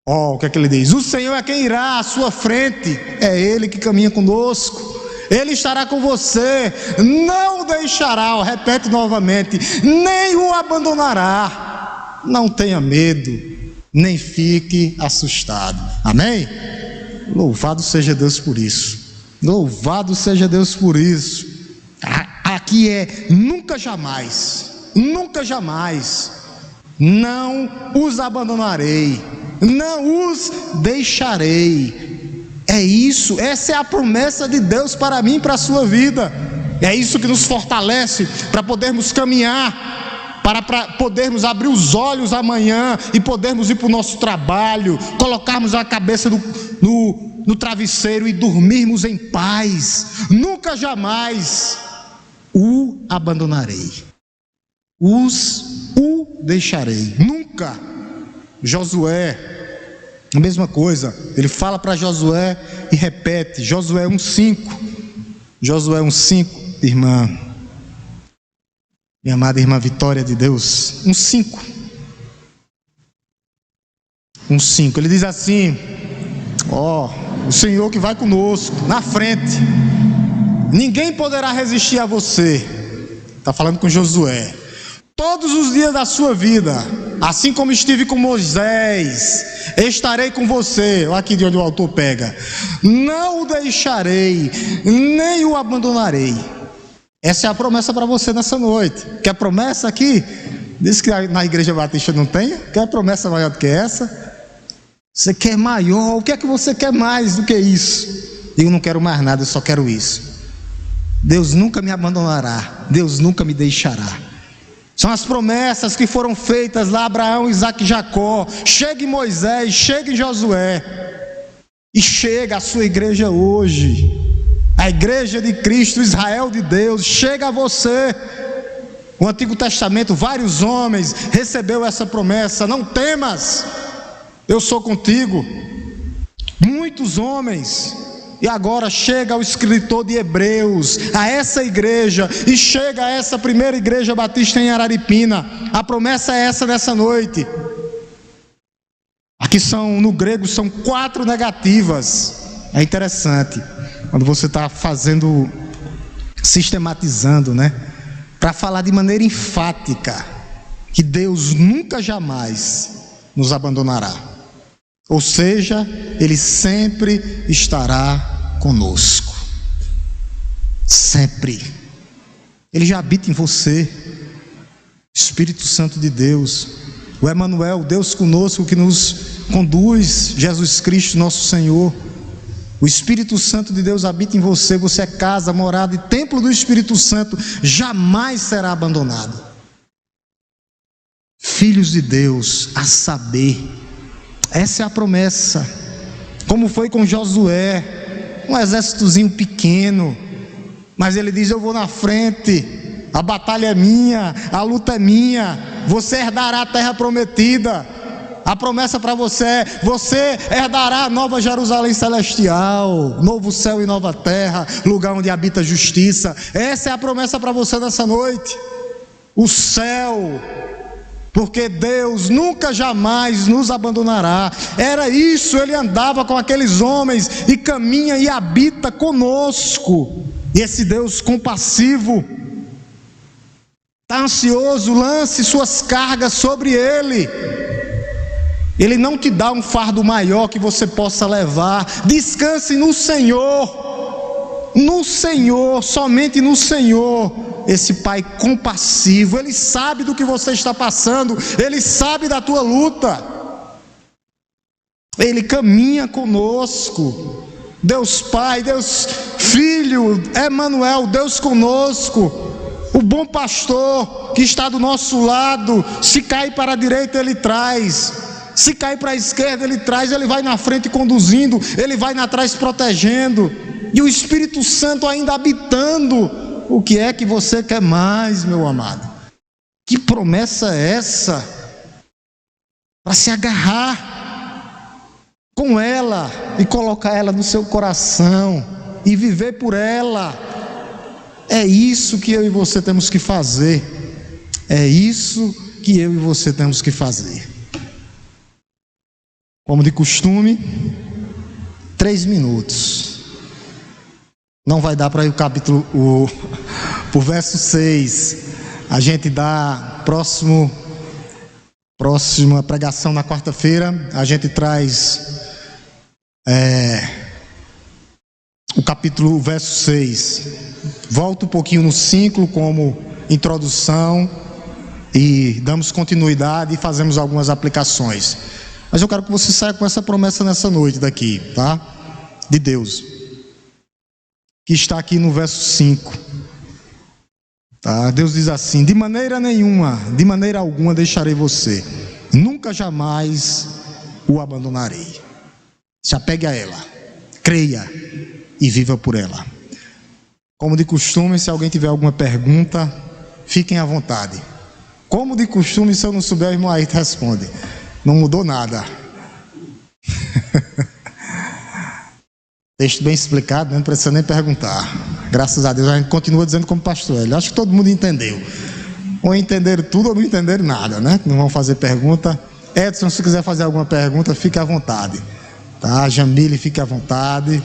Ó, o que é que ele diz? O Senhor é quem irá à sua frente, é Ele que caminha conosco. Ele estará com você, não o deixará, ó, repete novamente, nem o abandonará. Não tenha medo, nem fique assustado. Amém? Louvado seja Deus por isso. Louvado seja Deus por isso. Aqui é nunca jamais, nunca jamais, não os abandonarei, não os deixarei. É isso, essa é a promessa de Deus para mim e para a sua vida. É isso que nos fortalece para podermos caminhar, para podermos abrir os amanhã e podermos ir para o nosso trabalho, colocarmos a cabeça no travesseiro e dormirmos em paz. Nunca jamais o abandonarei, o deixarei, nunca. Josué, a mesma coisa, ele fala para Josué e repete, Josué 1,5, Josué 1,5, irmã, minha amada irmã Vitória de Deus, 1,5, ele diz assim, ó, o Senhor que vai conosco, na frente, ninguém poderá resistir a você, está falando com Josué, todos os dias da sua vida, assim como estive com Moisés, estarei com você. Olha aqui de onde o autor pega. Não o deixarei, nem o abandonarei. Essa é a promessa para você nessa noite. Quer promessa aqui? Diz que na Igreja Batista não tem. Quer promessa maior do que essa? Você quer maior? O que é que você quer mais do que isso? Eu não quero mais nada, eu só quero isso. Deus nunca me abandonará, Deus nunca me deixará. São as promessas que foram feitas lá, Abraão, Isaac e Jacó. Chega em Moisés, chega em Josué, e chega a sua igreja hoje, a igreja de Cristo, Israel de Deus, chega a você. O Antigo Testamento, vários homens recebeu essa promessa: não temas, eu sou contigo. Muitos homens E agora chega o escritor de Hebreus a essa igreja, e chega a essa primeira igreja batista em Araripina. A promessa é essa nessa noite. Aqui no grego são 4 negativas. É interessante quando você está sistematizando, né? Para falar de maneira enfática que Deus nunca jamais nos abandonará. Ou seja, Ele sempre estará conosco. Sempre. Ele já habita em você. Espírito Santo de Deus, o Emanuel, Deus conosco, que nos conduz, Jesus Cristo, nosso Senhor. O Espírito Santo de Deus habita em você. Você é casa, morada e templo do Espírito Santo. Jamais será abandonado. Filhos de Deus, a saber, essa é a promessa. Como foi com Josué, um exércitozinho pequeno, mas ele diz: eu vou na frente, a batalha é minha, a luta é minha, você herdará a terra prometida. A promessa para você é: você herdará a nova Jerusalém celestial, novo céu e nova terra, lugar onde habita a justiça. Essa é a promessa para você nessa noite. O céu, porque Deus nunca jamais nos abandonará. Era isso, Ele andava com aqueles homens e caminha e habita conosco. E esse Deus compassivo, está ansioso, lance suas cargas sobre Ele. Ele não te dá um fardo maior que você possa levar. Descanse no Senhor. No Senhor, somente no Senhor. Esse Pai compassivo, Ele sabe do que você está passando, Ele sabe da tua luta, Ele caminha conosco. Deus Pai, Deus Filho, Emanuel, Deus conosco. O bom pastor que está do nosso lado. Se cair para a direita, Ele traz. Se cair para a esquerda, Ele traz. Ele vai na frente conduzindo, Ele vai na trás protegendo. E o Espírito Santo ainda habitando. O que é que você quer mais, meu amado? Que promessa é essa? Para se agarrar com ela e colocar ela no seu coração e viver por ela. É isso que eu e você temos que fazer. É isso que eu e você temos que fazer. Como de costume, 3 minutos. Não vai dar para ir o verso 6. A gente dá próxima pregação na quarta-feira. A gente traz o verso 6. Volta um pouquinho no 5 como introdução e damos continuidade e fazemos algumas aplicações. Mas eu quero que você saia com essa promessa nessa noite daqui, tá? De Deus, que está aqui no verso 5, tá? Deus diz assim: de maneira nenhuma, de maneira alguma deixarei você, nunca jamais o abandonarei. Se apegue a ela, creia e viva por ela. Como de costume, se alguém tiver alguma pergunta, fiquem à vontade. Como de costume, se eu não souber, o irmão aí responde. Não mudou nada. Texto bem explicado, não precisa nem perguntar. Graças a Deus, a gente continua dizendo como pastor Hélio. Acho que todo mundo entendeu. Ou entenderam tudo ou não entenderam nada, né? Não vão fazer pergunta. Edson, se quiser fazer alguma pergunta, fique à vontade, tá? Jamile, fique à vontade.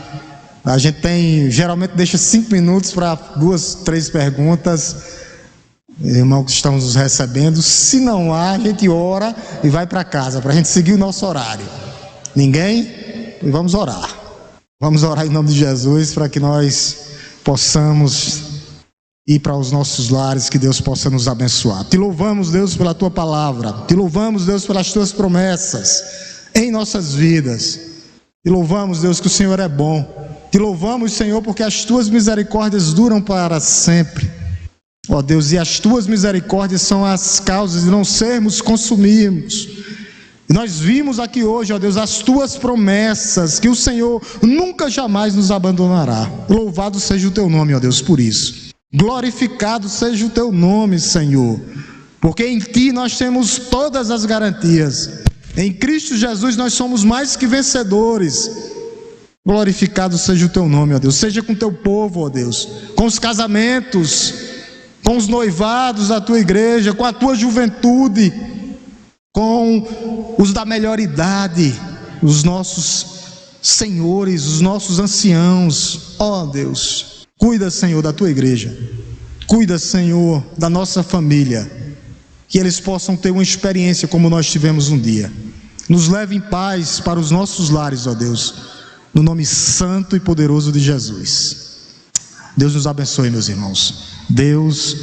A gente geralmente deixa 5 minutos para 2, 3 perguntas. Irmãos que estão nos recebendo. Se não há, a gente ora e vai para casa, para a gente seguir o nosso horário. Ninguém? Vamos orar. Vamos orar em nome de Jesus, para que nós possamos ir para os nossos lares, que Deus possa nos abençoar. Te louvamos, Deus, pela Tua palavra. Te louvamos, Deus, pelas Tuas promessas em nossas vidas. Te louvamos, Deus, que o Senhor é bom. Te louvamos, Senhor, porque as Tuas misericórdias duram para sempre. Ó Deus, e as Tuas misericórdias são as causas de não sermos consumidos. E nós vimos aqui hoje, ó Deus, as Tuas promessas, que o Senhor nunca jamais nos abandonará. Louvado seja o Teu nome, ó Deus, por isso. Glorificado seja o Teu nome, Senhor, porque em Ti nós temos todas as garantias. Em Cristo Jesus nós somos mais que vencedores. Glorificado seja o teu nome, ó Deus. Seja com o teu povo, ó Deus, com os casamentos, com os noivados da tua igreja, com a tua juventude, com os da melhor idade, os nossos senhores, os nossos anciãos. Ó Deus, cuida, Senhor, da tua igreja. Cuida, Senhor, da nossa família, que eles possam ter uma experiência como nós tivemos um dia. Nos leve em paz para os nossos lares, ó Deus, no nome santo e poderoso de Jesus. Deus nos abençoe, meus irmãos. Deus